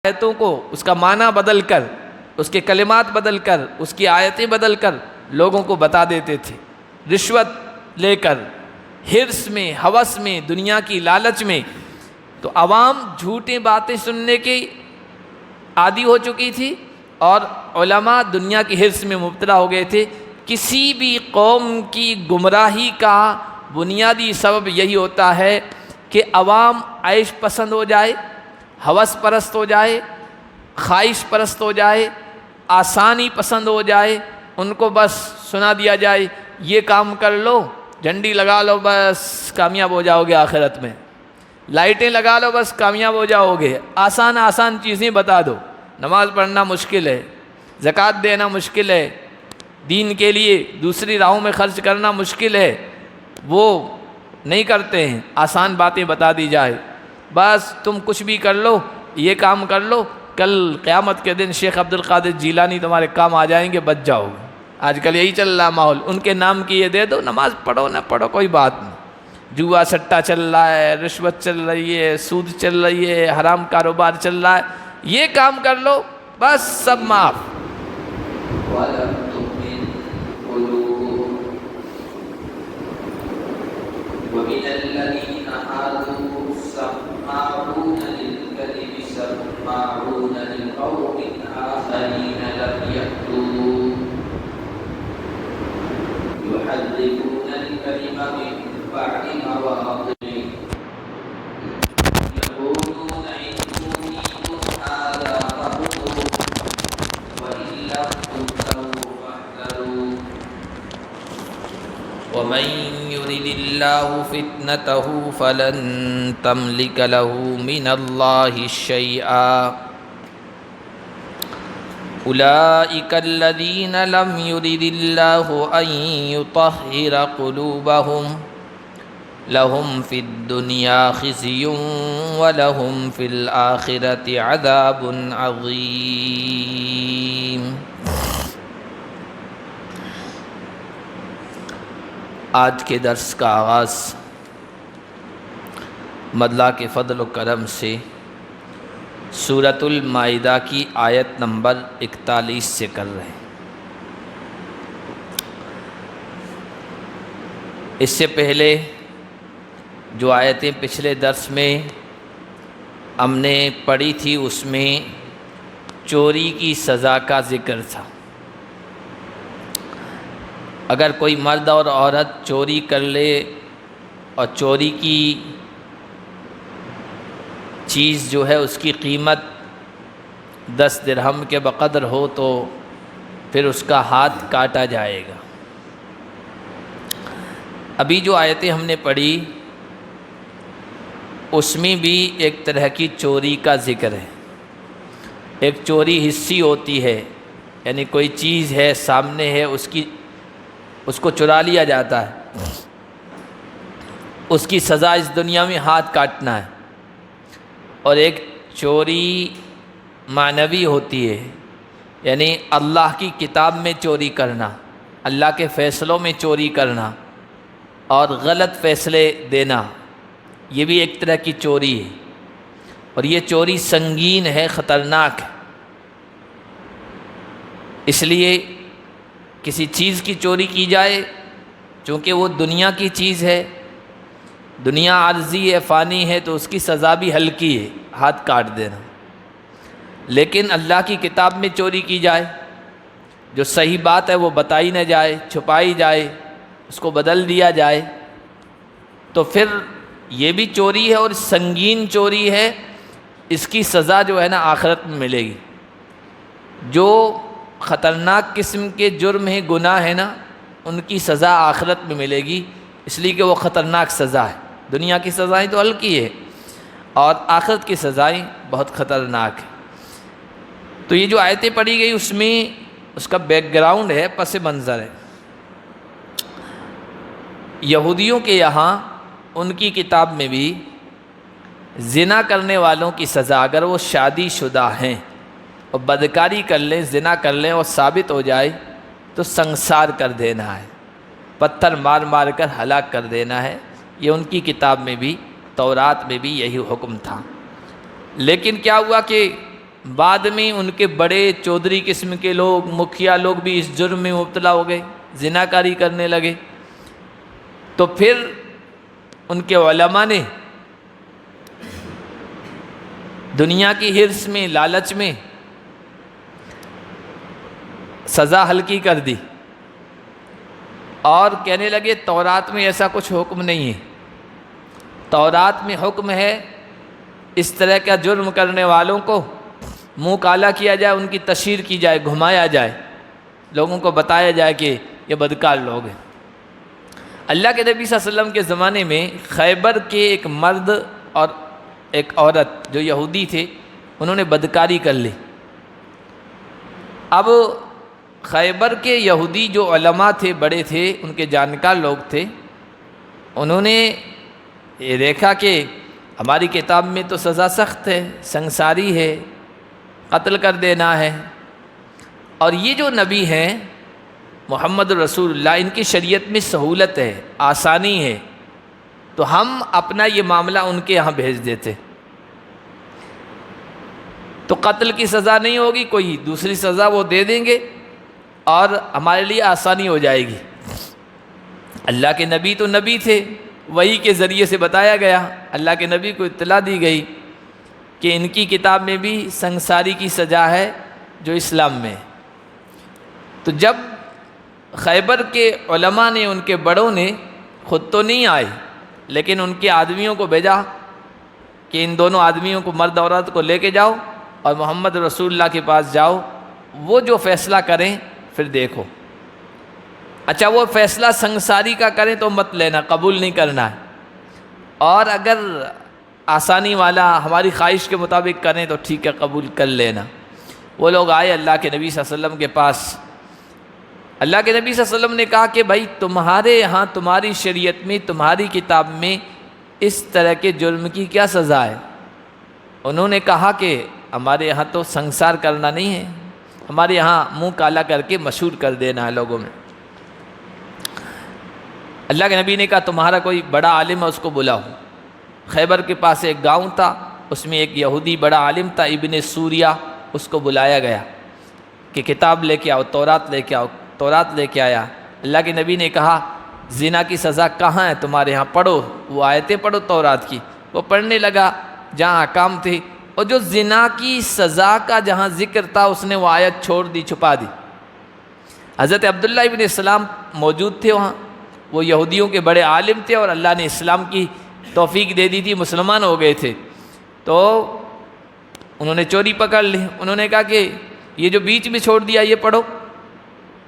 آیتوں کو اس کا معنی بدل کر، اس کے کلمات بدل کر، اس کی آیتیں بدل کر لوگوں کو بتا دیتے تھے، رشوت لے کر، حرص میں، ہوس میں، دنیا کی لالچ میں۔ تو عوام جھوٹی باتیں سننے کی عادی ہو چکی تھی، اور علماء دنیا کی حرص میں مبتلا ہو گئے تھے۔ کسی بھی قوم کی گمراہی کا بنیادی سبب یہی ہوتا ہے کہ عوام عیش پسند ہو جائے، ہوس پرست ہو جائے، خواہش پرست ہو جائے، آسانی پسند ہو جائے۔ ان کو بس سنا دیا جائے یہ کام کر لو، جھنڈی لگا لو، بس کامیاب ہو جاؤ گے آخرت میں، لائٹیں لگا لو، بس کامیاب ہو جاؤ گے، آسان آسان چیزیں بتا دو، نماز پڑھنا مشکل ہے، زکوٰۃ دینا مشکل ہے، دین کے لیے دوسری راہوں میں خرچ کرنا مشکل ہے، وہ نہیں کرتے ہیں، آسان باتیں بتا دی جائے، بس تم کچھ بھی کر لو، یہ کام کر لو، کل قیامت کے دن شیخ عبد القادر جیلانی تمہارے کام آ جائیں گے، بچ جاؤ گے۔ آج کل یہی چل رہا ماحول، ان کے نام کی یہ دے دو، نماز پڑھو نہ پڑھو کوئی بات نہیں، جوا سٹا چل رہا ہے، رشوت چل رہی ہے، سود چل رہی ہے، حرام کاروبار چل رہا ہے، یہ کام کر لو، بس سب معاف۔ وَلَمْ تُؤْمِنْ قُلُوبُهُمْ وَمِنَ الَّذِينَ هَادُوا سَمَّاعُونَ لِلْكَذِبِ سَمَّاعُونَ لِقَوْمٍ آخَرِينَ لَمْ يَأْتُوكَ يُحَرِّفُونَ الْكَلِمَ مِنْ بَعْدِ مَوَاضِعِهِ يَقُولُونَ إِنْ أُوتِيتُمْ هَذَا فَخُذُوهُ وَإِنْ لَمْ تُؤْتَوْهُ فَاحْذَرُوا ومن يرد الله فتنته فلن تملك له من الله شيئا أولئك الذين لم يرد الله أن يطهر قلوبهم لهم في الدنيا خزي ولهم في الآخرة عذاب عظيم۔ آج کے درس کا آغاز مدلا کے فضل و کرم سے سورۃ المائدہ کی آیت نمبر 41 سے کر رہے ہیں۔ اس سے پہلے جو آیتیں پچھلے درس میں ہم نے پڑھی تھی اس میں چوری کی سزا کا ذکر تھا۔ اگر کوئی مرد اور عورت چوری کر لے اور چوری کی چیز جو ہے اس کی قیمت 10 درہم کے بقدر ہو تو پھر اس کا ہاتھ کاٹا جائے گا۔ ابھی جو آیتیں ہم نے پڑھی اس میں بھی ایک طرح کی چوری کا ذکر ہے۔ ایک چوری حصی ہوتی ہے، یعنی کوئی چیز ہے سامنے ہے، اس کو چرا لیا جاتا ہے، اس کی سزا اس دنیا میں ہاتھ کاٹنا ہے۔ اور ایک چوری معنوی ہوتی ہے، یعنی اللہ کی کتاب میں چوری کرنا، اللہ کے فیصلوں میں چوری کرنا اور غلط فیصلے دینا، یہ بھی ایک طرح کی چوری ہے، اور یہ چوری سنگین ہے، خطرناک ہے۔ اس لیے کسی چیز کی چوری کی جائے، چونکہ وہ دنیا کی چیز ہے، دنیا عارضی ہے، فانی ہے، تو اس کی سزا بھی ہلکی ہے، ہاتھ کاٹ دینا۔ لیکن اللہ کی کتاب میں چوری کی جائے، جو صحیح بات ہے وہ بتائی نہ جائے، چھپائی جائے، اس کو بدل دیا جائے، تو پھر یہ بھی چوری ہے اور سنگین چوری ہے، اس کی سزا جو ہے نا آخرت میں ملے گی۔ جو خطرناک قسم کے جرم ہیں، گناہ ہے نا، ان کی سزا آخرت میں ملے گی، اس لیے کہ وہ خطرناک سزا ہے۔ دنیا کی سزائیں تو ہلکی ہے اور آخرت کی سزائیں بہت خطرناک ہیں۔ تو یہ جو آیتیں پڑھی گئی اس میں اس کا بیک گراؤنڈ ہے، پس منظر ہے۔ یہودیوں کے یہاں ان کی کتاب میں بھی زنا کرنے والوں کی سزا، اگر وہ شادی شدہ ہیں اور بدکاری کر لیں، زنا کر لیں اور ثابت ہو جائے تو سنسار کر دینا ہے، پتھر مار مار کر ہلاک کر دینا ہے۔ یہ ان کی کتاب میں بھی، تورات میں بھی یہی حکم تھا۔ لیکن کیا ہوا کہ بعد میں ان کے بڑے چودھری قسم کے لوگ، مکھیا لوگ بھی اس جرم میں مبتلا ہو گئے، زناکاری کرنے لگے۔ تو پھر ان کے علماء نے دنیا کی حرص میں، لالچ میں سزا ہلکی کر دی اور کہنے لگے تورات میں ایسا کچھ حکم نہیں ہے، تورات میں حکم ہے اس طرح کا جرم کرنے والوں کو منہ کالا کیا جائے، ان کی تشہیر کی جائے، گھمایا جائے، لوگوں کو بتایا جائے کہ یہ بدکار لوگ ہیں۔ اللہ کے نبی صلی اللہ علیہ وسلم کے زمانے میں خیبر کے ایک مرد اور ایک عورت جو یہودی تھے، انہوں نے بدکاری کر لی۔ اب خیبر کے یہودی جو علماء تھے، بڑے تھے، ان کے جانکار لوگ تھے، انہوں نے یہ دیکھا کہ ہماری کتاب میں تو سزا سخت ہے، سنگساری ہے، قتل کر دینا ہے، اور یہ جو نبی ہیں محمد رسول اللہ، ان کی شریعت میں سہولت ہے، آسانی ہے، تو ہم اپنا یہ معاملہ ان کے یہاں بھیج دیتے، تو قتل کی سزا نہیں ہوگی، کوئی دوسری سزا وہ دے دیں گے اور ہمارے لیے آسانی ہو جائے گی۔ اللہ کے نبی تو نبی تھے، وحی کے ذریعے سے بتایا گیا، اللہ کے نبی کو اطلاع دی گئی کہ ان کی کتاب میں بھی سنگساری کی سزا ہے جو اسلام میں ہے۔ تو جب خیبر کے علماء نے، ان کے بڑوں نے، خود تو نہیں آئے لیکن ان کے آدمیوں کو بھیجا کہ ان دونوں آدمیوں کو، مرد اور عورت کو لے کے جاؤ اور محمد رسول اللہ کے پاس جاؤ، وہ جو فیصلہ کریں پھر دیکھو۔ اچھا وہ فیصلہ سنگساری کا کریں تو مت لینا، قبول نہیں کرنا ہے، اور اگر آسانی والا ہماری خواہش کے مطابق کریں تو ٹھیک ہے، قبول کر لینا۔ وہ لوگ آئے اللہ کے نبی صلی اللہ علیہ وسلم کے پاس۔ اللہ کے نبی صلی اللہ علیہ وسلم نے کہا کہ بھائی تمہارے یہاں، تمہاری شریعت میں، تمہاری کتاب میں اس طرح کے جرم کی کیا سزا ہے؟ انہوں نے کہا کہ ہمارے یہاں تو سنگسار کرنا نہیں ہے، ہمارے یہاں منہ کالا کر کے مشہور کر دینا ہے لوگوں میں۔ اللہ کے نبی نے کہا تمہارا کوئی بڑا عالم ہے، اس کو بلاؤ۔ خیبر کے پاس ایک گاؤں تھا، اس میں ایک یہودی بڑا عالم تھا، ابن سوریہ، اس کو بلایا گیا کہ کتاب لے کے آؤ، تورات لے کے آؤ۔ تورات لے کے آیا۔ اللہ کے نبی نے کہا زنا کی سزا کہاں ہے تمہارے ہاں، پڑھو، وہ آیتیں پڑھو تورات کی۔ وہ پڑھنے لگا جہاں احکام تھے، اور جو زنا کی سزا کا جہاں ذکر تھا اس نے وہ آیت چھوڑ دی، چھپا دی۔ حضرت عبداللہ ابن السلام موجود تھے وہاں، وہ یہودیوں کے بڑے عالم تھے اور اللہ نے اسلام کی توفیق دے دی تھی، مسلمان ہو گئے تھے، تو انہوں نے چوری پکڑ لی۔ انہوں نے کہا کہ یہ جو بیچ میں چھوڑ دیا یہ پڑھو۔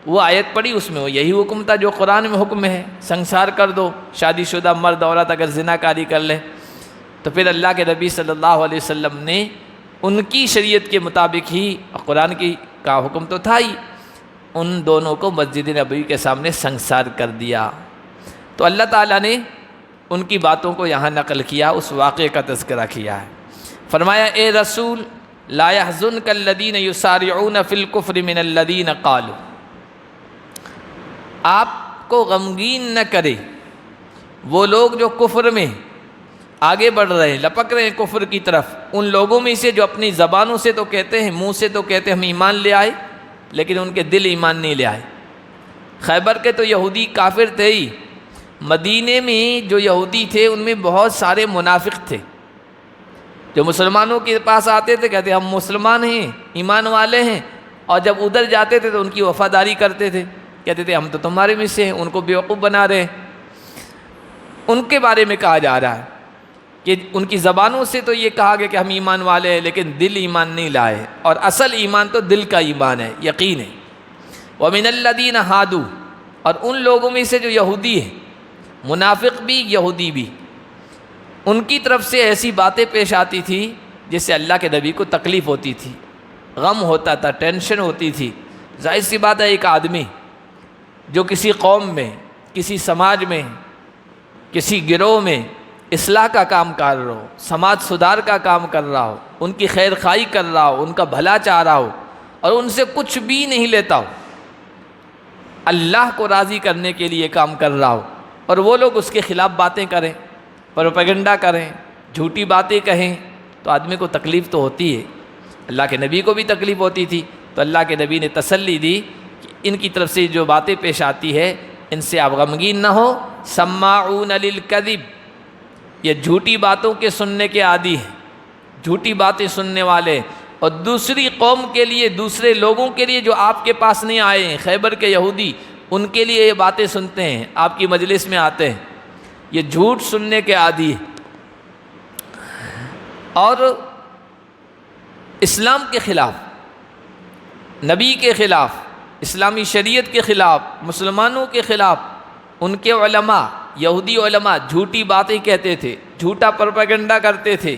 وہ آیت پڑھی، اس میں وہ یہی حکم تھا جو قرآن میں حکم ہے، سنگسار کر دو شادی شدہ مرد عورت اگر زنا کاری کر لے۔ تو پھر اللہ کے نبی صلی اللہ علیہ وسلم نے ان کی شریعت کے مطابق ہی، قرآن کی کا حکم تو تھا ہی، ان دونوں کو مسجد نبوی کے سامنے سنگسار کر دیا۔ تو اللہ تعالیٰ نے ان کی باتوں کو یہاں نقل کیا، اس واقعے کا تذکرہ کیا ہے۔ فرمایا اے رسول لا يحزنك الذين يسارعون في الكفر من الذين قالوا، آپ کو غمگین نہ کرے وہ لوگ جو کفر میں آگے بڑھ رہے ہیں، لپک رہے ہیں کفر کی طرف، ان لوگوں میں سے جو اپنی زبانوں سے تو کہتے ہیں، منہ سے تو کہتے ہیں ہم ایمان لے آئے، لیکن ان کے دل ایمان نہیں لے آئے۔ خیبر کے تو یہودی کافر تھے ہی، مدینے میں جو یہودی تھے ان میں بہت سارے منافق تھے، جو مسلمانوں کے پاس آتے تھے کہتے ہم مسلمان ہیں، ایمان والے ہیں، اور جب ادھر جاتے تھے تو ان کی وفاداری کرتے تھے، کہتے تھے ہم تو تمہارے میں سے ہیں، ان کو بیوقوف بنا رہے ہیں۔ ان کے بارے میں کہا جا رہا ہے کہ ان کی زبانوں سے تو یہ کہا گیا کہ ہم ایمان والے ہیں، لیکن دل ایمان نہیں لائے، اور اصل ایمان تو دل کا ایمان ہے، یقین ہے۔ وَمِنَ الَّذِينَ هَادُوا، اور ان لوگوں میں سے جو یہودی ہیں، منافق بھی یہودی بھی، ان کی طرف سے ایسی باتیں پیش آتی تھی جس سے اللہ کے نبی کو تکلیف ہوتی تھی، غم ہوتا تھا، ٹینشن ہوتی تھی۔ ظاہر سی بات ہے ایک آدمی جو کسی قوم میں، کسی سماج میں، کسی گروہ میں اصلاح کا کام کر رہا ہو، سماج سدھار کا کام کر رہا ہو، ان کی خیر خواہی کر رہا ہو، ان کا بھلا چاہ رہا ہو، اور ان سے کچھ بھی نہیں لیتا ہو، اللہ کو راضی کرنے کے لیے کام کر رہا ہو، اور وہ لوگ اس کے خلاف باتیں کریں، پروپیگنڈا کریں، جھوٹی باتیں کہیں، تو آدمی کو تکلیف تو ہوتی ہے۔ اللہ کے نبی کو بھی تکلیف ہوتی تھی، تو اللہ کے نبی نے تسلی دی کہ ان کی طرف سے جو باتیں پیش آتی ہے ان سے آپ غمگین نہ ہو۔ سماعون للکذب، یہ جھوٹی باتوں کے سننے کے عادی ہیں، جھوٹی باتیں سننے والے، اور دوسری قوم کے لیے، دوسرے لوگوں کے لیے جو آپ کے پاس نہیں آئے ہیں، خیبر کے یہودی، ان کے لیے یہ باتیں سنتے ہیں، آپ کی مجلس میں آتے ہیں، یہ جھوٹ سننے کے عادی ہیں، اور اسلام کے خلاف، نبی کے خلاف، اسلامی شریعت کے خلاف، مسلمانوں کے خلاف ان کے علماء، یہودی علماء جھوٹی باتیں کہتے تھے، جھوٹا پروپیگنڈا کرتے تھے،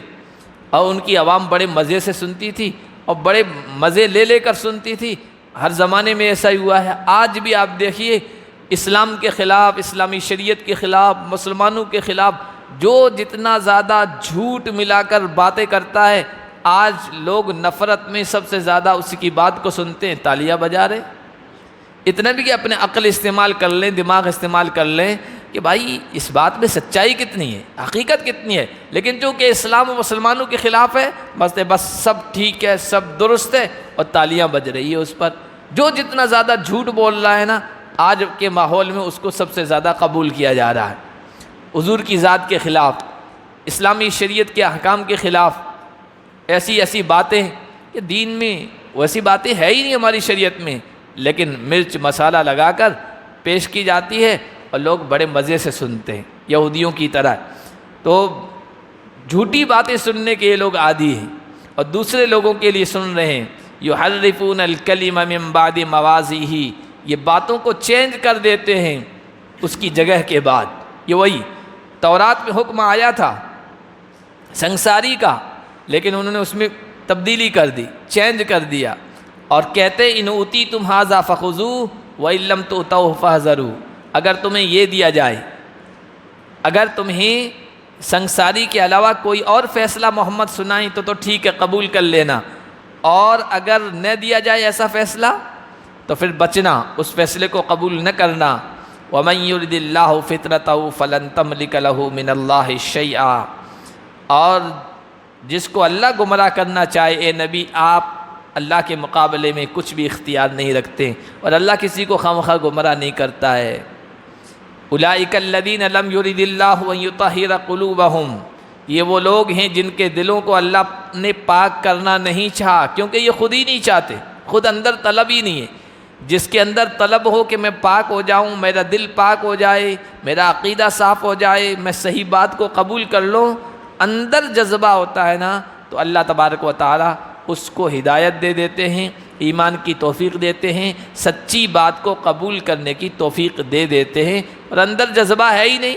اور ان کی عوام بڑے مزے سے سنتی تھی اور بڑے مزے لے لے کر سنتی تھی۔ ہر زمانے میں ایسا ہی ہوا ہے۔ آج بھی آپ دیکھیے اسلام کے خلاف، اسلامی شریعت کے خلاف، مسلمانوں کے خلاف جو جتنا زیادہ جھوٹ ملا کر باتیں کرتا ہے، آج لوگ نفرت میں سب سے زیادہ اس کی بات کو سنتے ہیں، تالیاں بجا رہے۔ اتنا بھی کہ اپنے عقل استعمال کر لیں، دماغ استعمال کر لیں کہ بھائی اس بات میں سچائی کتنی ہے، حقیقت کتنی ہے، لیکن چونکہ اسلام و مسلمانوں کے خلاف ہے، بس سب ٹھیک ہے، سب درست ہے، اور تالیاں بج رہی ہے اس پر۔ جو جتنا زیادہ جھوٹ بول رہا ہے نا، آج کے ماحول میں اس کو سب سے زیادہ قبول کیا جا رہا ہے۔ حضور کی ذات کے خلاف، اسلامی شریعت کے احکام کے خلاف ایسی باتیں کہ دین میں ویسی باتیں ہے ہی نہیں ہماری شریعت میں، لیکن مرچ مسالہ لگا کر پیش کی جاتی ہے اور لوگ بڑے مزے سے سنتے ہیں، یہودیوں کی طرح۔ تو جھوٹی باتیں سننے کے یہ لوگ عادی ہیں، اور دوسرے لوگوں کے لیے سن رہے ہیں۔ یحرفون الکلم من بعد مواضعہ، یہ باتوں کو چینج کر دیتے ہیں اس کی جگہ کے بعد۔ یہ وہی تورات میں حکم آیا تھا سنگساری کا، لیکن انہوں نے اس میں تبدیلی کر دی، چینج کر دیا، اور کہتے ان اوتیتم ھذا فخذوہ وان لم تؤتوہ فاحذروا، اگر تمہیں یہ دیا جائے، اگر تمہیں سنگساری کے علاوہ کوئی اور فیصلہ محمد سنائیں تو ٹھیک ہے، قبول کر لینا، اور اگر نہ دیا جائے ایسا فیصلہ تو پھر بچنا، اس فیصلے کو قبول نہ کرنا۔ وَمَن يُرِدِ اللَّهُ فِتْنَتَهُ فَلَن تَمْلِكَ لَهُ مِنَ اللَّهِ شَيْئًا، اور جس کو اللہ گمراہ کرنا چاہے، اے نبی آپ اللہ کے مقابلے میں کچھ بھی اختیار نہیں رکھتے، اور اللہ کسی کو خواہ گمراہ نہیں کرتا ہے۔ اولئک الذین لم یرد اللہ ان یطہر قلوبہم، یہ وہ لوگ ہیں جن کے دلوں کو اللہ نے پاک کرنا نہیں چاہا، کیونکہ یہ خود ہی نہیں چاہتے، خود اندر طلب ہی نہیں ہے۔ جس کے اندر طلب ہو کہ میں پاک ہو جاؤں، میرا دل پاک ہو جائے، میرا عقیدہ صاف ہو جائے، میں صحیح بات کو قبول کر لوں، اندر جذبہ ہوتا ہے نا، تو اللہ تبارک و تعالی اس کو ہدایت دے دیتے ہیں، ایمان کی توفیق دیتے ہیں، سچی بات کو قبول کرنے کی توفیق دے دیتے ہیں، اور اندر جذبہ ہے ہی نہیں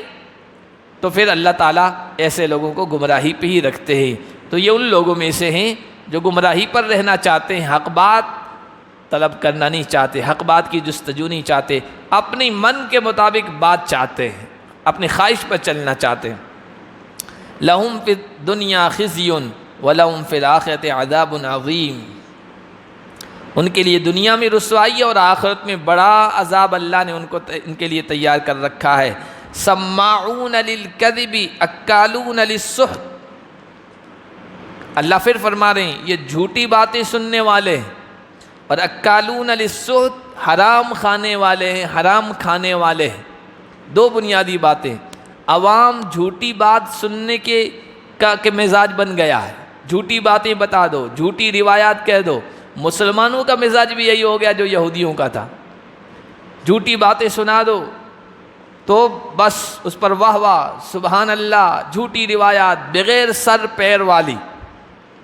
تو پھر اللہ تعالیٰ ایسے لوگوں کو گمراہی پہ ہی رکھتے ہیں۔ تو یہ ان لوگوں میں سے ہیں جو گمراہی پر رہنا چاہتے ہیں، حق بات طلب کرنا نہیں چاہتے، حق بات کی جستجو نہیں چاہتے، اپنی من کے مطابق بات چاہتے ہیں، اپنی خواہش پر چلنا چاہتے ہیں۔ لَهُمْ فِي الدُّنْيَا خِزْيٌ وَلَهُمْ فِي الْآخِرَةِ عَذَابٌ عَظِيمٌ، ان کے لیے دنیا میں رسوائی اور آخرت میں بڑا عذاب اللہ نے ان کے لیے تیار کر رکھا ہے۔ سماعون للکذب اکالون للسحت، اللہ پھر فرما رہے ہیں یہ جھوٹی باتیں سننے والے ہیں، اور اکالون للسحت حرام کھانے والے ہیں، حرام کھانے والے ہیں۔ دو بنیادی باتیں، عوام جھوٹی بات سننے کے مزاج بن گیا ہے، جھوٹی باتیں بتا دو، جھوٹی روایات کہہ دو۔ مسلمانوں کا مزاج بھی یہی ہو گیا جو یہودیوں کا تھا، جھوٹی باتیں سنا دو تو بس اس پر واہ واہ سبحان اللہ، جھوٹی روایات بغیر سر پیر والی،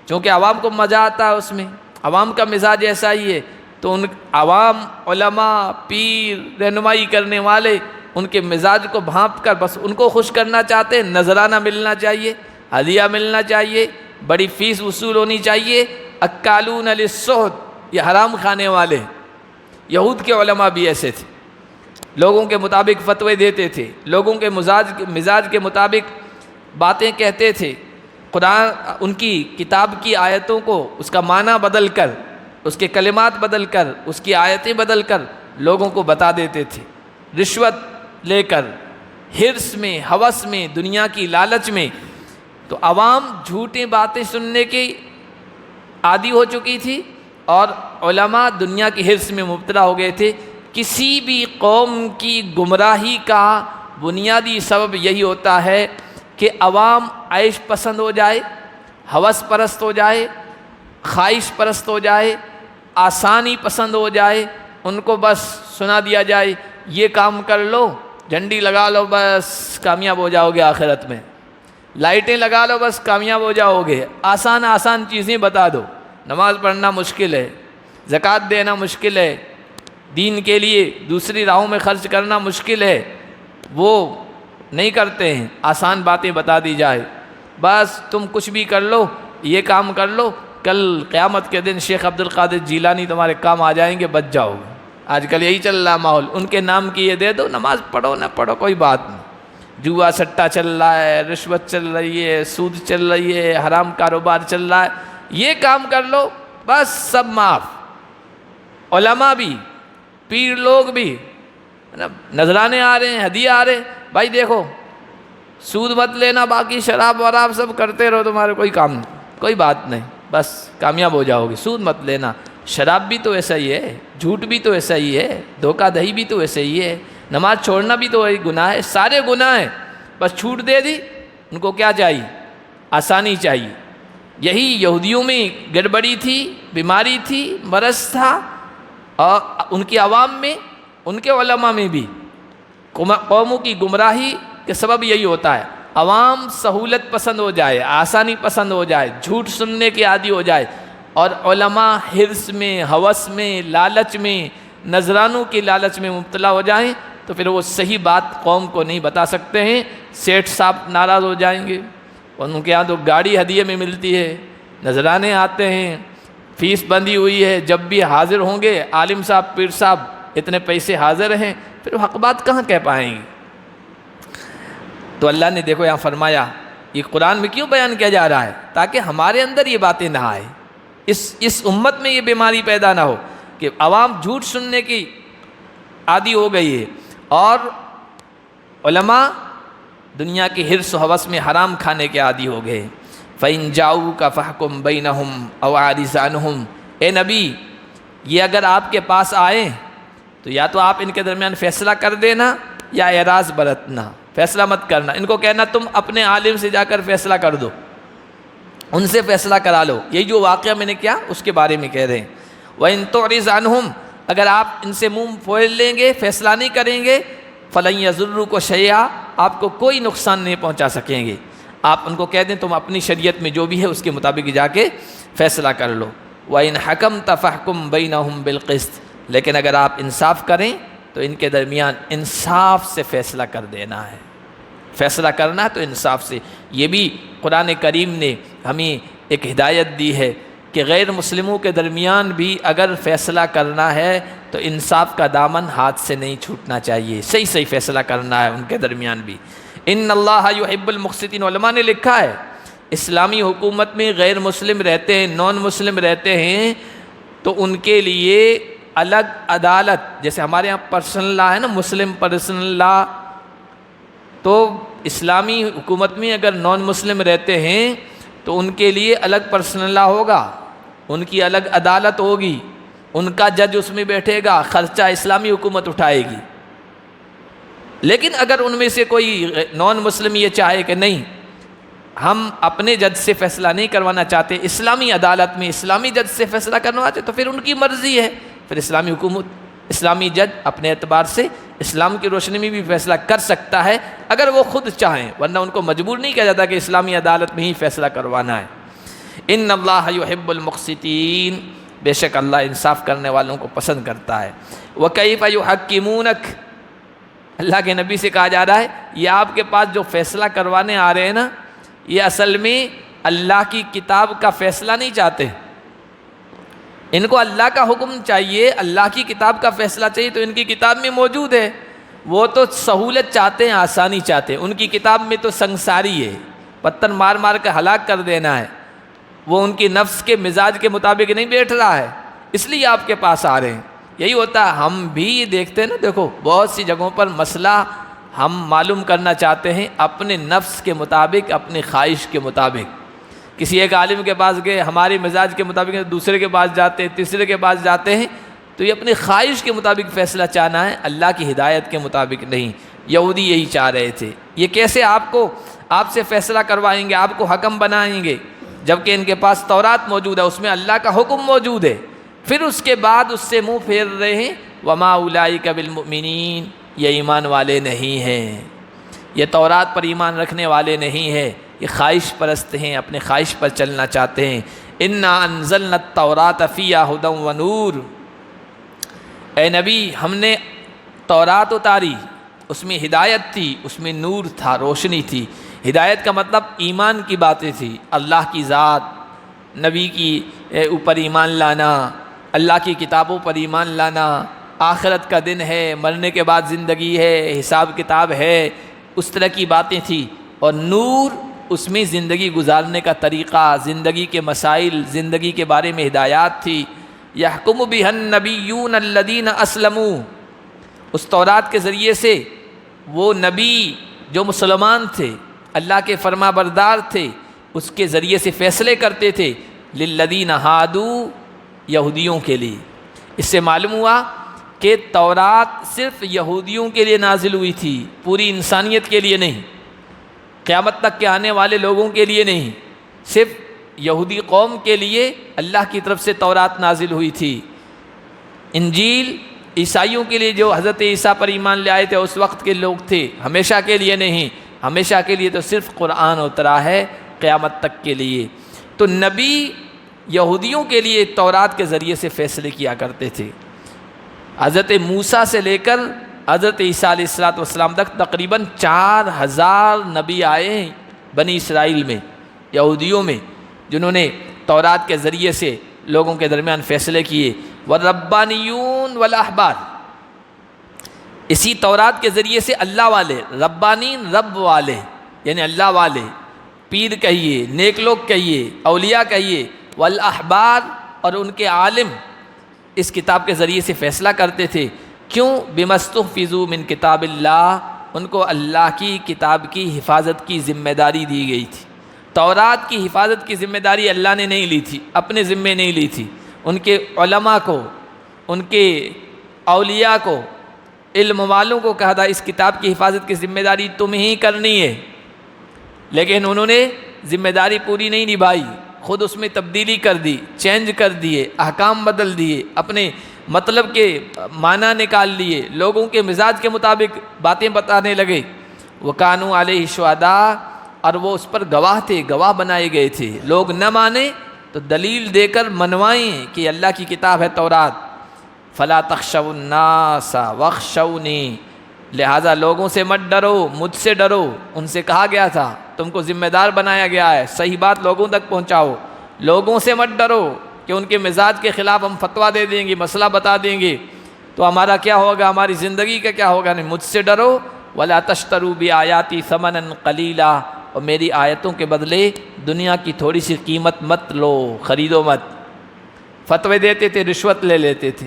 چونکہ عوام کو مزہ آتا ہے اس میں، عوام کا مزاج ایسا ہی ہے، تو ان عوام علماء پیر رہنمائی کرنے والے ان کے مزاج کو بھانپ کر بس ان کو خوش کرنا چاہتے ہیں، نذرانہ ملنا چاہیے، ہدیہ ملنا چاہیے، بڑی فیس وصول ہونی چاہیے۔ اکالون للسحت، یہ حرام کھانے والے، یہود کے علماء بھی ایسے تھے، لوگوں کے مطابق فتوے دیتے تھے، لوگوں کے مزاج کے مطابق باتیں کہتے تھے، قرآن ان کی کتاب کی آیتوں کو اس کا معنی بدل کر، اس کے کلمات بدل کر، اس کی آیتیں بدل کر لوگوں کو بتا دیتے تھے، رشوت لے کر، حرص میں، ہوس میں، دنیا کی لالچ میں۔ تو عوام جھوٹی باتیں سننے کی عادی ہو چکی تھی اور علماء دنیا کی حرص میں مبتلا ہو گئے تھے۔ کسی بھی قوم کی گمراہی کا بنیادی سبب یہی ہوتا ہے کہ عوام عیش پسند ہو جائے، ہوس پرست ہو جائے، خواہش پرست ہو جائے، آسانی پسند ہو جائے، ان کو بس سنا دیا جائے یہ کام کر لو، جھنڈی لگا لو، بس کامیاب ہو جاؤ گے آخرت میں، لائٹیں لگا لو، بس کامیاب ہو جاؤ گے، آسان آسان چیزیں بتا دو، نماز پڑھنا مشکل ہے، زکوٰۃ دینا مشکل ہے، دین کے لیے دوسری راہوں میں خرچ کرنا مشکل ہے، وہ نہیں کرتے ہیں، آسان باتیں بتا دی جائے، بس تم کچھ بھی کر لو، یہ کام کر لو، کل قیامت کے دن شیخ عبد القادر جیلانی تمہارے کام آ جائیں گے، بچ جاؤ گے۔ آج کل یہی چل رہا ماحول، ان کے نام کی یہ دے دو، نماز پڑھو نہ پڑھو کوئی بات نہیں، جوا سٹا چل رہا ہے، رشوت چل رہی ہے، سود چل رہی ہے، حرام کاروبار چل رہا ہے، یہ کام کر لو، بس سب معاف۔ علماء بھی، پیر لوگ بھی، نذرانے آ رہے ہیں، ہدیے آ رہے ہیں، بھائی دیکھو سود مت لینا، باقی شراب وراب سب کرتے رہو، تمہارے کوئی کام نہیں، کوئی بات نہیں، بس کامیاب ہو جاؤ گے، سود مت لینا، شراب بھی تو ایسا ہی ہے، جھوٹ بھی تو ایسا ہی ہے، دھوکہ دہی بھی تو ایسے ہی ہے، نماز چھوڑنا بھی تو وہی گناہ ہے، سارے گناہ ہیں، بس چھوٹ دے دی، ان کو کیا چاہیے؟ آسانی چاہیے۔ یہی یہودیوں میں گڑبڑی تھی، بیماری تھی، مرض تھا، اور ان کی عوام میں، ان کے علماء میں بھی قوموں کی گمراہی کے سبب یہی ہوتا ہے، عوام سہولت پسند ہو جائے، آسانی پسند ہو جائے، جھوٹ سننے کے عادی ہو جائے، اور علماء حرص میں، ہوس میں، لالچ میں، نذرانوں کی لالچ میں مبتلا ہو جائیں تو پھر وہ صحیح بات قوم کو نہیں بتا سکتے ہیں، سیٹھ صاحب ناراض ہو جائیں گے، ان کے یہاں تو گاڑی ہدیے میں ملتی ہے، نذرانے آتے ہیں، فیس بندھی ہوئی ہے، جب بھی حاضر ہوں گے عالم صاحب، پیر صاحب اتنے پیسے حاضر ہیں، پھر حق بات کہاں کہہ پائیں گے؟ تو اللہ نے دیکھو یہاں فرمایا، یہ قرآن میں کیوں بیان کیا جا رہا ہے؟ تاکہ ہمارے اندر یہ باتیں نہ آئے، اس امت میں یہ بیماری پیدا نہ ہو کہ عوام جھوٹ سننے کی عادی ہو گئی ہے، اور علماء دنیا کی حرص و ہوس میں حرام کھانے کے عادی ہو گئے۔ فَإِن جَاءُوكَ فَاحْكُم بَيْنَهُمْ أَوْ أَعْرِضْ عَنْهُمْ، اے نبی یہ اگر آپ کے پاس آئیں تو یا تو آپ ان کے درمیان فیصلہ کر دینا یا اعراض برتنا، فیصلہ مت کرنا، ان کو کہنا تم اپنے عالم سے جا کر فیصلہ کر دو، ان سے فیصلہ کرا لو، یہی جو واقعہ میں نے کیا اس کے بارے میں کہہ رہے ہیں۔ وَإِن تُعْرِضْ عَنْهُمْ، اگر آپ ان سے منہ پھیر لیں گے، فیصلہ نہیں کریں گے، فَلَن يَضُرُّوكَ شَيْئًا، آپ کو کوئی نقصان نہیں پہنچا سکیں گے۔ آپ ان کو کہہ دیں تم اپنی شریعت میں جو بھی ہے اس کے مطابق جا کے فیصلہ کر لو۔ وَإِنْ حَكَمْتَ فَاحْكُم بَيْنَهُمْ بِالْقِسْطِ، لیکن اگر آپ انصاف کریں تو ان کے درمیان انصاف سے فیصلہ کر دینا ہے، فیصلہ کرنا ہے تو انصاف سے۔ یہ بھی قرآن کریم نے ہمیں ایک ہدایت دی ہے کہ غیر مسلموں کے درمیان بھی اگر فیصلہ کرنا ہے تو انصاف کا دامن ہاتھ سے نہیں چھوٹنا چاہیے، صحیح صحیح فیصلہ کرنا ہے ان کے درمیان بھی۔ ان اللہ یحب المقسطین، علماء نے لکھا ہے اسلامی حکومت میں غیر مسلم رہتے ہیں، نان مسلم رہتے ہیں تو ان کے لیے الگ عدالت، جیسے ہمارے ہاں پرسنل لا ہے نا، مسلم پرسنل لا، تو اسلامی حکومت میں اگر نان مسلم رہتے ہیں تو ان کے لیے الگ پرسنل لا ہوگا، ان کی الگ عدالت ہوگی، ان کا جج اس میں بیٹھے گا، خرچہ اسلامی حکومت اٹھائے گی۔ لیکن اگر ان میں سے کوئی نان مسلم یہ چاہے کہ نہیں ہم اپنے جج سے فیصلہ نہیں کروانا چاہتے، اسلامی عدالت میں اسلامی جج سے فیصلہ کرواتے، تو پھر ان کی مرضی ہے، پھر اسلامی حکومت، اسلامی جج اپنے اعتبار سے اسلام کی روشنی میں بھی فیصلہ کر سکتا ہے اگر وہ خود چاہیں، ورنہ ان کو مجبور نہیں کیا جاتا کہ اسلامی عدالت میں ہی فیصلہ کروانا ہے۔ ان اللہ یحب المقسطین، بے شک اللہ انصاف کرنے والوں کو پسند کرتا ہے۔ وَكَيْفَ يُحَكِّمُونَكَ، اللہ کے نبی سے کہا جا رہا ہے یہ آپ کے پاس جو فیصلہ کروانے آ رہے ہیں نا، یہ اصل میں اللہ کی کتاب کا فیصلہ نہیں چاہتے، ان کو اللہ کا حکم چاہیے، اللہ کی کتاب کا فیصلہ چاہیے، تو ان کی کتاب میں موجود ہے، وہ تو سہولت چاہتے ہیں، آسانی چاہتے ہیں، ان کی کتاب میں تو سنساری ہے، پتھر مار مار کے ہلاک کر دینا ہے، وہ ان کی نفس کے مزاج کے مطابق نہیں بیٹھ رہا ہے، اس لیے آپ کے پاس آ رہے ہیں۔ یہی ہوتا ہے، ہم بھی یہ دیکھتے ہیں نا، دیکھو بہت سی جگہوں پر مسئلہ ہم معلوم کرنا چاہتے ہیں اپنے نفس کے مطابق، اپنی خواہش کے مطابق، کسی ایک عالم کے پاس گئے، ہمارے مزاج کے مطابق دوسرے کے پاس جاتے ہیں، تیسرے کے پاس جاتے ہیں، تو یہ اپنی خواہش کے مطابق فیصلہ چاہنا ہے، اللہ کی ہدایت کے مطابق نہیں۔ یہودی یہی چاہ رہے تھے، یہ کیسے آپ سے فیصلہ کروائیں گے، آپ کو حکم بنائیں گے، جبکہ ان کے پاس تورات موجود ہے، اس میں اللہ کا حکم موجود ہے، پھر اس کے بعد اس سے منہ پھیر رہے ہیں۔ وما اولئک بالمؤمنین، یہ ایمان والے نہیں ہیں، یہ تورات پر ایمان رکھنے والے نہیں ہیں، یہ خواہش پرست ہیں، اپنے خواہش پر چلنا چاہتے ہیں۔ انا انزلنا التوراۃ فیہا ھدی ونور، اے نبی ہم نے تورات اتاری، اس میں ہدایت تھی، اس میں نور تھا، روشنی تھی۔ ہدایت کا مطلب ایمان کی باتیں تھی، اللہ کی ذات، نبی کی اوپر ایمان لانا، اللہ کی کتابوں پر ایمان لانا، آخرت کا دن ہے، مرنے کے بعد زندگی ہے، حساب کتاب ہے، اس طرح کی باتیں تھیں۔ اور نور، اس میں زندگی گزارنے کا طریقہ، زندگی کے مسائل، زندگی کے بارے میں ہدایات تھی۔ یحکم بہا النبیون الذین اسلموا، اس تورات کے ذریعے سے وہ نبی جو مسلمان تھے، اللہ کے فرما بردار تھے، اس کے ذریعے سے فیصلے کرتے تھے۔ للذین ہادوا، یہودیوں کے لیے۔ اس سے معلوم ہوا کہ تورات صرف یہودیوں کے لیے نازل ہوئی تھی، پوری انسانیت کے لیے نہیں، قیامت تک کے آنے والے لوگوں کے لیے نہیں، صرف یہودی قوم کے لیے اللہ کی طرف سے تورات نازل ہوئی تھی۔ انجیل عیسائیوں کے لیے جو حضرت عیسیٰ پر ایمان لے آئے تھے اس وقت کے لوگ تھے، ہمیشہ کے لیے نہیں، ہمیشہ کے لیے تو صرف قرآن اترا ہے، قیامت تک کے لیے۔ تو نبی یہودیوں کے لیے تورات کے ذریعے سے فیصلے کیا کرتے تھے۔ حضرت موسیٰ سے لے کر حضرت عیسیٰ علیہ السلام تک تقریباً 4000 نبی آئے ہیں بنی اسرائیل میں، یہودیوں میں، جنہوں نے تورات کے ذریعے سے لوگوں کے درمیان فیصلے کیے۔ والربانیون والاحبار، اسی تورات کے ذریعے سے اللہ والے، ربانین رب والے یعنی اللہ والے، پیر کہیے، نیک لوگ کہیے، اولیاء کہیے، والاحبار اور ان کے عالم اس کتاب کے ذریعے سے فیصلہ کرتے تھے۔ کیوں؟ بما استحفظوا من کتاب اللہ، ان کو اللہ کی کتاب کی حفاظت کی ذمہ داری دی گئی تھی۔ تورات کی حفاظت کی ذمہ داری اللہ نے نہیں لی تھی، اپنے ذمے نہیں لی تھی، ان کے علماء کو، ان کے اولیاء کو، علم والوں کو کہا تھا اس کتاب کی حفاظت کی ذمہ داری تم ہی کرنی ہے، لیکن انہوں نے ذمہ داری پوری نہیں نبھائی، خود اس میں تبدیلی کر دی، چینج کر دیے، احکام بدل دیے، اپنے مطلب کے معنی نکال لیے، لوگوں کے مزاج کے مطابق باتیں بتانے لگے۔ وَكَانُوا عَلَيْهِ شُهَدَاءَ، اور وہ اس پر گواہ تھے، گواہ بنائے گئے تھے، لوگ نہ مانے تو دلیل دے کر منوائیں کہ اللہ کی کتاب ہے تورات۔ فَلَا تَخْشَوُا النَّاسَ وَاخْشَوْنِي، لہٰذا لوگوں سے مت ڈرو، مجھ سے ڈرو۔ ان سے کہا گیا تھا تم کو ذمہ دار بنایا گیا ہے، صحیح بات لوگوں تک پہنچاؤ، لوگوں سے مت ڈرو کہ ان کے مزاج کے خلاف ہم فتویٰ دے دیں گے، مسئلہ بتا دیں گے تو ہمارا کیا ہوگا، ہماری زندگی کا کیا ہوگا، نہیں، مجھ سے ڈرو۔ وَلَا تَشْتَرُوا بِآيَاتِي ثَمَنًا قَلِيلًا، اور میری آیتوں کے بدلے دنیا کی تھوڑی سی قیمت مت لو، خریدو مت۔ فتوے دیتے تھے، رشوت لے لیتے تھے،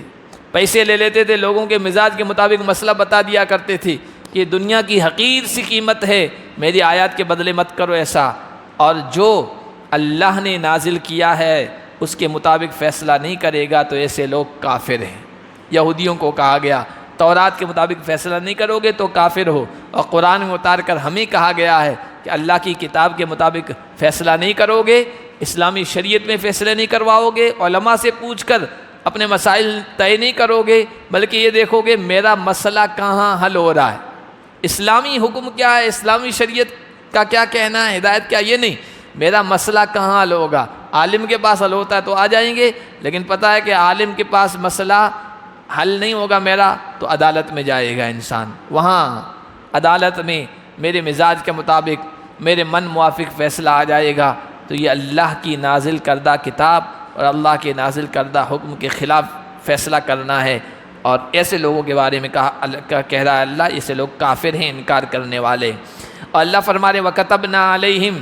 پیسے لے لیتے تھے، لوگوں کے مزاج کے مطابق مسئلہ بتا دیا کرتے تھے کہ دنیا کی حقیر سی قیمت ہے، میری آیات کے بدلے مت کرو ایسا۔ اور جو اللہ نے نازل کیا ہے اس کے مطابق فیصلہ نہیں کرے گا تو ایسے لوگ کافر ہیں۔ یہودیوں کو کہا گیا تورات کے مطابق فیصلہ نہیں کرو گے تو کافر ہو، اور قرآن میں اتار کر ہمیں کہا گیا ہے کہ اللہ کی کتاب کے مطابق فیصلہ نہیں کرو گے، اسلامی شریعت میں فیصلے نہیں کرواؤ گے، علماء سے پوچھ کر اپنے مسائل طے نہیں کرو گے، بلکہ یہ دیکھو گے میرا مسئلہ کہاں حل ہو رہا ہے، اسلامی حکم کیا ہے، اسلامی شریعت کا کیا کہنا ہے، ہدایت کیا، یہ نہیں، میرا مسئلہ کہاں حل ہوگا۔ عالم کے پاس حل ہوتا ہے تو آ جائیں گے، لیکن پتہ ہے کہ عالم کے پاس مسئلہ حل نہیں ہوگا میرا تو عدالت میں جائے گا انسان، وہاں عدالت میں میرے مزاج کے مطابق میرے من موافق فیصلہ آ جائے گا۔ تو یہ اللہ کی نازل کردہ کتاب اور اللہ کے نازل کردہ حکم کے خلاف فیصلہ کرنا ہے، اور ایسے لوگوں کے بارے میں کہہ رہا ہے اللہ، ایسے لوگ کافر ہیں، انکار کرنے والے۔ اور اللہ فرما رہے وَكَتَبْنَا عَلَيْهِمْ،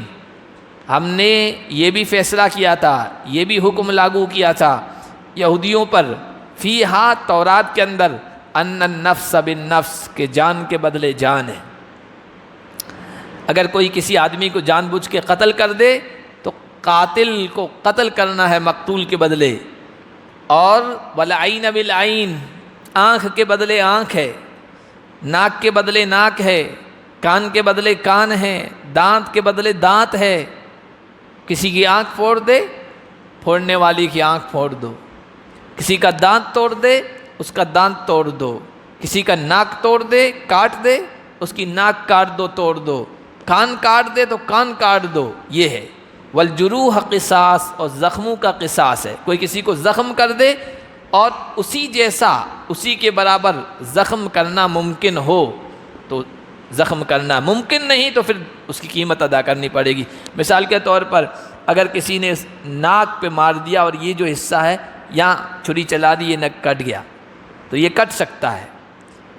ہم نے یہ بھی فیصلہ کیا تھا، یہ بھی حکم لاگو کیا تھا یہودیوں پر، فیہا تورات کے اندر، ان النفس بالنفس، کہ جان کے بدلے جان ہے۔ اگر کوئی کسی آدمی کو جان بوجھ کے قتل کر دے تو قاتل کو قتل کرنا ہے مقتول کے بدلے، اور والعین بالعین، آنکھ کے بدلے آنکھ ہے، ناک کے بدلے ناک ہے، کان کے بدلے کان ہے، دانت کے بدلے دانت ہے۔ کسی کی آنکھ پھوڑ دے، پھوڑنے والی کی آنکھ پھوڑ دو، کسی کا دانت توڑ دے، اس کا دانت توڑ دو، کسی کا ناک توڑ دے کاٹ دے، اس کی ناک کاٹ دو توڑ دو، کان کاٹ دے تو کان کاٹ دو۔ یہ ہے والجروح قصاص، اور زخموں کا قصاص ہے۔ کوئی کسی کو زخم کر دے اور اسی جیسا، اسی کے برابر زخم کرنا ممکن ہو تو زخم کرنا، ممکن نہیں تو پھر اس کی قیمت ادا کرنی پڑے گی۔ مثال کے طور پر اگر کسی نے ناک پہ مار دیا اور یہ جو حصہ ہے یہاں چھری چلا دی، یہ ناک کٹ گیا تو یہ کٹ سکتا ہے،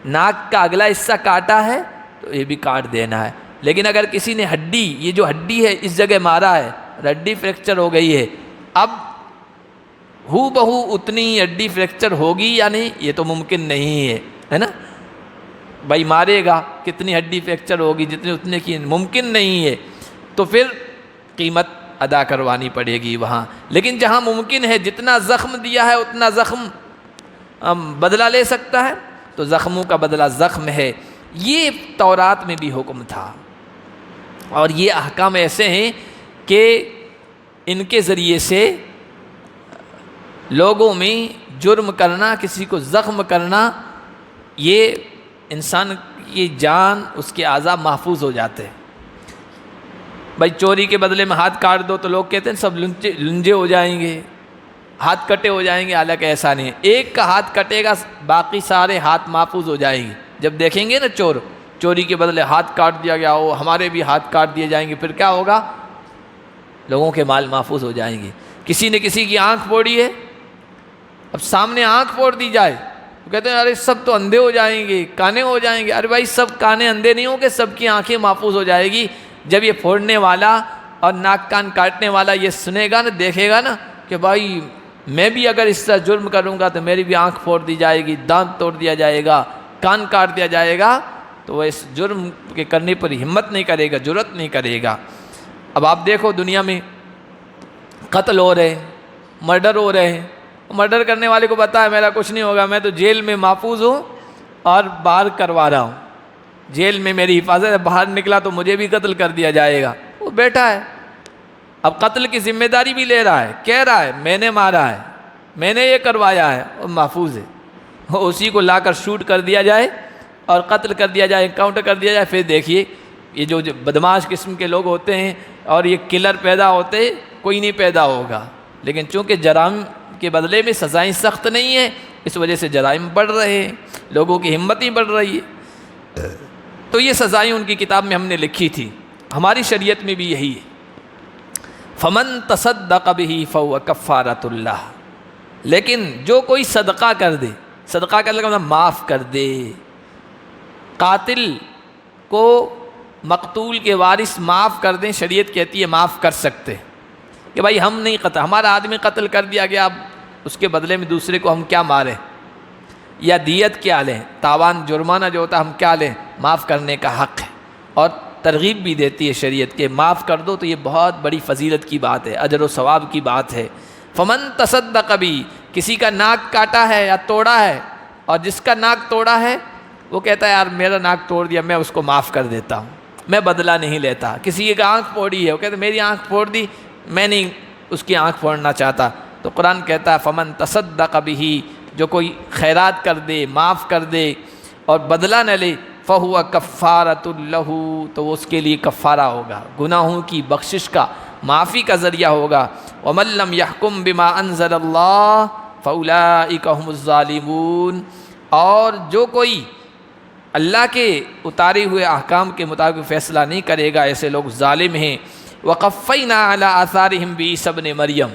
ناک کا اگلا حصہ کاٹا ہے تو یہ بھی کاٹ دینا ہے۔ لیکن اگر کسی نے ہڈی، یہ جو ہڈی ہے اس جگہ مارا ہے، ہڈی فریکچر ہو گئی ہے، اب ہو بہو اتنی ہڈی فریکچر ہوگی یا نہیں، یہ تو ممکن نہیں ہے نا؟ بھائی مارے گا کتنی ہڈی فریکچر ہوگی، جتنے اتنے کی ممکن نہیں ہے، تو پھر قیمت ادا کروانی پڑے گی وہاں۔ لیکن جہاں ممکن ہے، جتنا زخم دیا ہے اتنا زخم بدلہ لے سکتا ہے، تو زخموں کا بدلہ زخم ہے۔ یہ تورات میں بھی حکم تھا، اور یہ احکام ایسے ہیں کہ ان کے ذریعے سے لوگوں میں جرم کرنا، کسی کو زخم کرنا، یہ انسان کی جان، اس کے اعضاء محفوظ ہو جاتے ہیں۔ بھائی چوری کے بدلے میں ہاتھ کاٹ دو تو لوگ کہتے ہیں سب لنجے ہو جائیں گے، ہاتھ کٹے ہو جائیں گے، حالانکہ ایسا نہیں ہے۔ ایک کا ہاتھ کٹے گا، باقی سارے ہاتھ محفوظ ہو جائیں گے۔ جب دیکھیں گے نا چوری کے بدلے ہاتھ کاٹ دیا گیا ہو، ہمارے بھی ہاتھ کاٹ دیے جائیں گے، پھر کیا ہوگا؟ لوگوں کے مال محفوظ ہو جائیں گے۔ کسی نے کسی کی آنکھ پھوڑی ہے، اب سامنے آنکھ پھوڑ دی جائے تو کہتے ہیں ارے سب تو اندھے ہو جائیں گے، کانے ہو جائیں گے۔ ارے بھائی سب کانے اندھے نہیں ہوں گے، سب کی آنکھیں محفوظ ہو جائے گی۔ جب یہ پھوڑنے والا اور ناک کان کاٹنے والا یہ سنے گا نا، دیکھے گا نا کہ بھائی میں بھی اگر اس طرح جرم کروں گا تو میری بھی آنکھ پھوڑ دی جائے گی، دانت توڑ دیا جائے گا، کان کاٹ دیا جائے گا، تو وہ اس جرم کے کرنے پر ہمت نہیں کرے گا، جرأت نہیں کرے گا۔ اب آپ دیکھو دنیا میں قتل ہو رہے ہیں، مرڈر ہو رہے ہیں، مرڈر کرنے والے کو پتا ہے میرا کچھ نہیں ہوگا، میں تو جیل میں محفوظ ہوں اور باہر کروا رہا ہوں، جیل میں میری حفاظت ہے، باہر نکلا تو مجھے بھی قتل کر دیا جائے گا۔ وہ بیٹھا ہے، اب قتل کی ذمہ داری بھی لے رہا ہے، کہہ رہا ہے میں نے مارا ہے، میں نے یہ کروایا ہے، اور محفوظ ہے۔ اسی کو لا کر شوٹ کر دیا جائے اور قتل کر دیا جائے، کاؤنٹر کر دیا جائے، پھر دیکھیے یہ جو بدماش قسم کے لوگ ہوتے ہیں اور یہ کلر پیدا ہوتے، کوئی نہیں پیدا ہوگا۔ لیکن چونکہ جرائم کے بدلے میں سزائیں سخت نہیں ہیں، اس وجہ سے جرائم بڑھ رہے ہیں، لوگوں کی ہمت ہی بڑھ رہی ہے۔ تو یہ سزائیں ان کی کتاب میں ہم نے لکھی تھی، ہماری شریعت میں بھی یہی ہے۔ فمن تصدق به فهو کفارۃ اللہ، لیکن جو کوئی صدقہ کر دے، صدقہ کرنے کا مطلب معاف کر دے، قاتل کو مقتول کے وارث معاف کر دیں، شریعت کہتی ہے معاف کر سکتے کہ بھائی ہم نہیں قتل، ہمارا آدمی قتل کر دیا گیا، اب اس کے بدلے میں دوسرے کو ہم کیا ماریں یا دیت کیا لیں، تاوان جرمانہ جو ہوتا ہے ہم کیا لیں، معاف کرنے کا حق ہے۔ اور ترغیب بھی دیتی ہے شریعت کہ معاف کر دو، تو یہ بہت بڑی فضیلت کی بات ہے، اجر و ثواب کی بات ہے۔ فمن تصدق بھی، کسی کا ناک کاٹا ہے یا توڑا ہے، اور جس کا ناک توڑا ہے وہ کہتا ہے یار میرا ناک توڑ دیا، میں اس کو معاف کر دیتا ہوں، میں بدلہ نہیں لیتا۔ کسی کی آنکھ پھوڑی ہے، وہ کہتا ہے میری آنکھ پھوڑ دی، میں نہیں اس کی آنکھ پھوڑنا چاہتا، تو قرآن کہتا ہے فمن تصدق بھی، جو کوئی خیرات کر دے، معاف کر دے اور بدلہ نہ لے، فہو کفارۃ لہ، تو اس کے لیے کفارہ ہوگا، گناہوں کی بخشش کا، معافی کا ذریعہ ہوگا۔ ومن لم یحکم بما انزل اللہ فاولئک هم الظالمون، اور جو کوئی اللہ کے اتارے ہوئے احکام کے مطابق فیصلہ نہیں کرے گا، ایسے لوگ ظالم ہیں۔ وقفینا علی آثارہم بعیسی ابن مریم،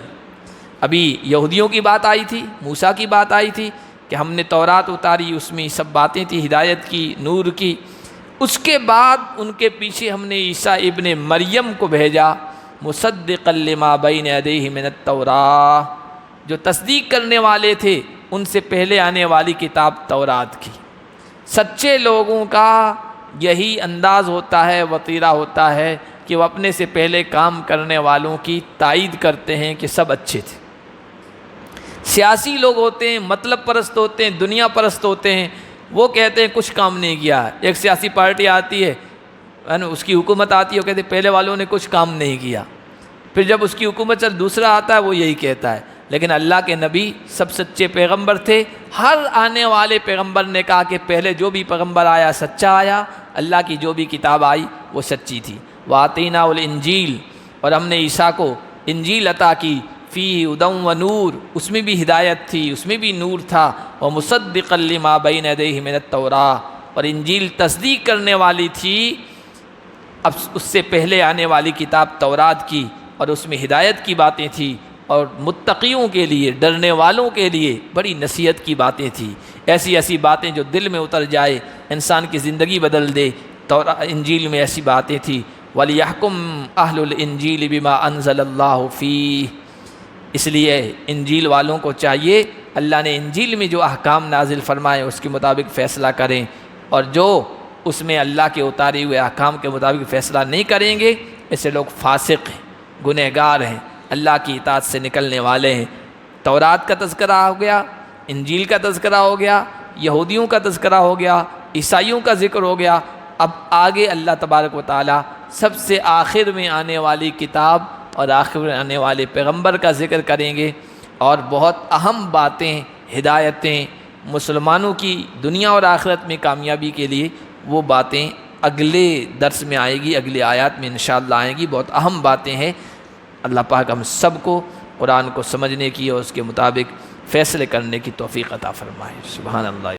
ابھی یہودیوں کی بات آئی تھی، موسیٰ کی بات آئی تھی کہ ہم نے تورات اتاری، اس میں سب باتیں تھیں ہدایت کی، نور کی۔ اس کے بعد ان کے پیچھے ہم نے عیسیٰ ابن مریم کو بھیجا، مصدقا لما بین یدیہ من التوراۃ، جو تصدیق کرنے والے تھے ان سے پہلے آنے والی کتاب تورات کی۔ سچے لوگوں کا یہی انداز ہوتا ہے، وطیرہ ہوتا ہے کہ وہ اپنے سے پہلے کام کرنے والوں کی تائید کرتے ہیں کہ سب اچھے تھے۔ سیاسی لوگ ہوتے ہیں، مطلب پرست ہوتے ہیں، دنیا پرست ہوتے ہیں، وہ کہتے ہیں کچھ کام نہیں کیا۔ ایک سیاسی پارٹی آتی ہے نا، اس کی حکومت آتی ہے، وہ کہتے ہیں پہلے والوں نے کچھ کام نہیں کیا۔ پھر جب اس کی حکومت چل دوسرا آتا ہے وہ یہی کہتا ہے۔ لیکن اللہ کے نبی سب سچے پیغمبر تھے۔ ہر آنے والے پیغمبر نے کہا کہ پہلے جو بھی پیغمبر آیا سچا آیا، اللہ کی جو بھی کتاب آئی وہ سچی تھی۔ وَآتَيْنَاهُ الْإِنْجِيلَ، اور ہم نے عیسیٰ کو انجیل عطا کی، فِيهِ هُدًى وَنُورٌ، اس میں بھی ہدایت تھی، اس میں بھی نور تھا، وَمُصَدِّقًا لِمَا بَيْنَ يَدَيْهِ مِنَ التَّوْرَاةِ، اور انجیل تصدیق کرنے والی تھی اب اس سے پہلے آنے والی کتاب تورات کی، اور اس میں ہدایت کی باتیں تھیں، اور متقیوں کے لیے، ڈرنے والوں کے لیے بڑی نصیحت کی باتیں تھیں، ایسی ایسی باتیں جو دل میں اتر جائے، انسان کی زندگی بدل دے۔ انجیل میں ایسی باتیں تھیں، وَلِيَحْكُمْ أَهْلُ الْإِنْجِيلِ بِمَا أَنزَلَ اللَّهُ فِيهِ، اس لیے انجیل والوں کو چاہیے اللہ نے انجیل میں جو احکام نازل فرمائے اس کے مطابق فیصلہ کریں، اور جو اس میں اللہ کے اتارے ہوئے احکام کے مطابق فیصلہ نہیں کریں گے ایسے لوگ فاسق ہیں، گنہگار ہیں، اللہ کی اطاعت سے نکلنے والے ہیں۔ تورات کا تذکرہ ہو گیا، انجیل کا تذکرہ ہو گیا، یہودیوں کا تذکرہ ہو گیا، عیسائیوں کا ذکر ہو گیا۔ اب آگے اللہ تبارک و تعالیٰ سب سے آخر میں آنے والی کتاب اور آخر میں آنے والے پیغمبر کا ذکر کریں گے، اور بہت اہم باتیں، ہدایتیں مسلمانوں کی دنیا اور آخرت میں کامیابی کے لیے، وہ باتیں اگلے درس میں آئے گی، اگلے آیات میں انشاءاللہ آئیں گی۔ بہت اہم باتیں ہیں۔ اللہ پاک ہم سب کو قرآن کو سمجھنے کی اور اس کے مطابق فیصلے کرنے کی توفیق عطا فرمائے۔ سبحان اللہ۔